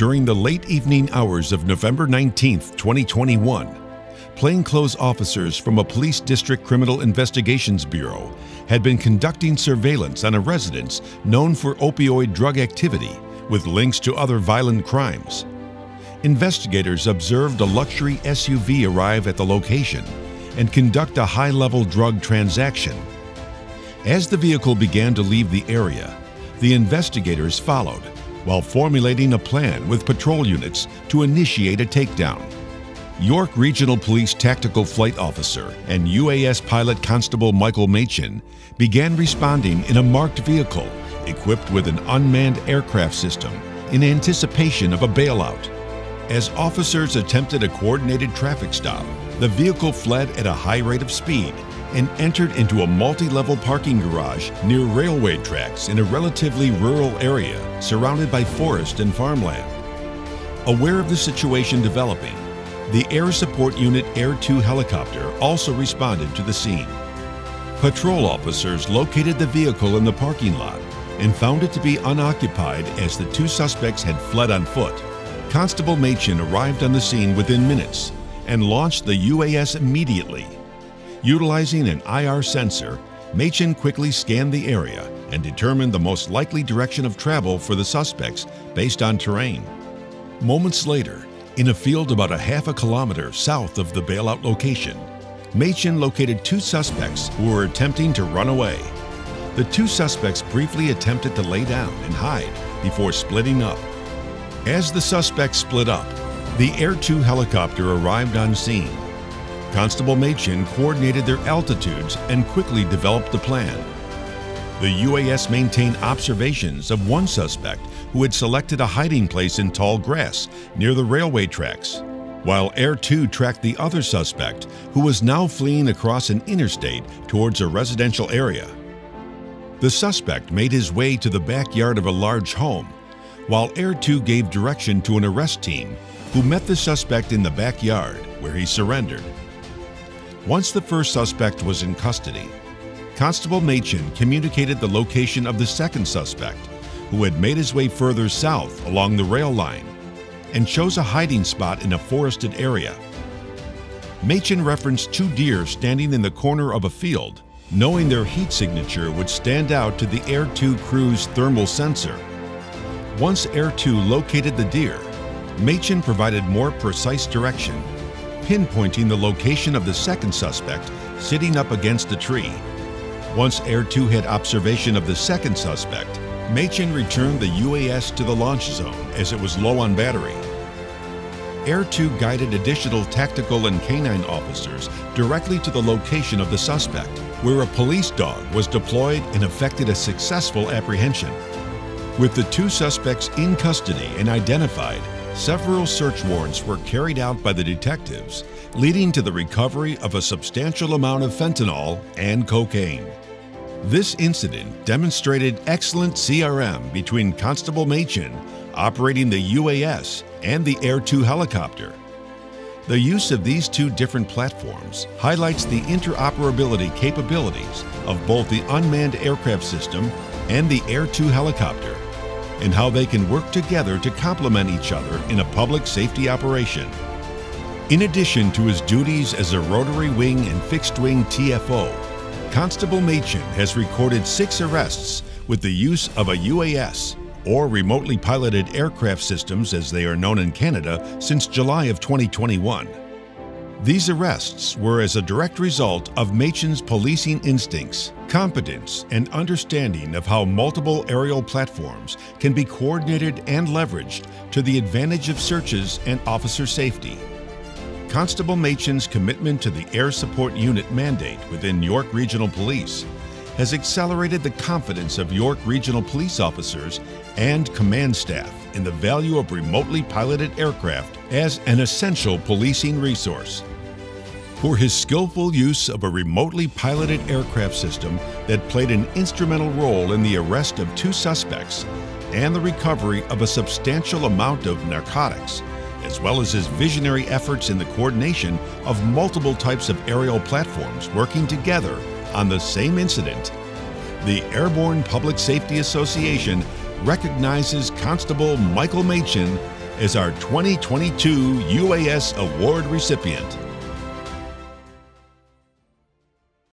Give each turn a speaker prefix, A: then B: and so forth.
A: During the late evening hours of November 19, 2021, plainclothes officers from a Police District Criminal Investigations Bureau had been conducting surveillance on a residence known for opioid drug activity with links to other violent crimes. Investigators observed a luxury SUV arrive at the location and conduct a high-level drug transaction. As the vehicle began to leave the area, the investigators followed while formulating a plan with patrol units to initiate a takedown. York Regional Police Tactical Flight Officer and UAS pilot Constable Michael Machin began responding in a marked vehicle equipped with an unmanned aircraft system in anticipation of a bailout. As officers attempted a coordinated traffic stop, the vehicle fled at a high rate of speed and entered into a multi-level parking garage near railway tracks in a relatively rural area surrounded by forest and farmland. Aware of the situation developing, the Air Support Unit Air 2 helicopter also responded to the scene. Patrol officers located the vehicle in the parking lot and found it to be unoccupied as the two suspects had fled on foot. Constable Machin arrived on the scene within minutes and launched the UAS immediately. Utilizing an IR sensor, Machin quickly scanned the area and determined the most likely direction of travel for the suspects based on terrain. Moments later, in a field about a half a kilometer south of the bailout location, Machin located two suspects who were attempting to run away. The two suspects briefly attempted to lay down and hide before splitting up. As the suspects split up, the Air 2 helicopter arrived on scene. Constable Machin coordinated their altitudes and quickly developed a plan. The UAS maintained observations of one suspect who had selected a hiding place in tall grass near the railway tracks, while Air 2 tracked the other suspect who was now fleeing across an interstate towards a residential area. The suspect made his way to the backyard of a large home, while Air 2 gave direction to an arrest team who met the suspect in the backyard where he surrendered. Once the first suspect was in custody, Constable Machin communicated the location of the second suspect, who had made his way further south along the rail line and chose a hiding spot in a forested area. Machin referenced two deer standing in the corner of a field, knowing their heat signature would stand out to the Air 2 crew's thermal sensor. Once Air 2 located the deer, Machin provided more precise direction, pinpointing the location of the second suspect sitting up against a tree. Once Air 2 had observation of the second suspect, Machin returned the UAS to the launch zone as it was low on battery. Air 2 guided additional tactical and canine officers directly to the location of the suspect, where a police dog was deployed and effected a successful apprehension. With the two suspects in custody and identified, several search warrants were carried out by the detectives, leading to the recovery of a substantial amount of fentanyl and cocaine. This incident demonstrated excellent CRM between Constable Machin operating the UAS and the Air 2 helicopter. The use of these two different platforms highlights the interoperability capabilities of both the unmanned aircraft system and the Air 2 helicopter, and how they can work together to complement each other in a public safety operation. In addition to his duties as a rotary wing and fixed wing TFO, Constable Machin has recorded 6 arrests with the use of a UAS, or remotely piloted aircraft systems as they are known in Canada, since July of 2021. These arrests were as a direct result of Machin's policing instincts, competence, and understanding of how multiple aerial platforms can be coordinated and leveraged to the advantage of searches and officer safety. Constable Machin's commitment to the Air Support Unit mandate within York Regional Police has accelerated the confidence of York Regional Police officers and command staff in the value of remotely piloted aircraft as an essential policing resource. For his skillful use of a remotely piloted aircraft system that played an instrumental role in the arrest of 2 suspects and the recovery of a substantial amount of narcotics, as well as his visionary efforts in the coordination of multiple types of aerial platforms working together on the same incident, the Airborne Public Safety Association recognizes Constable Michael Machin is our 2022 UAS Award recipient.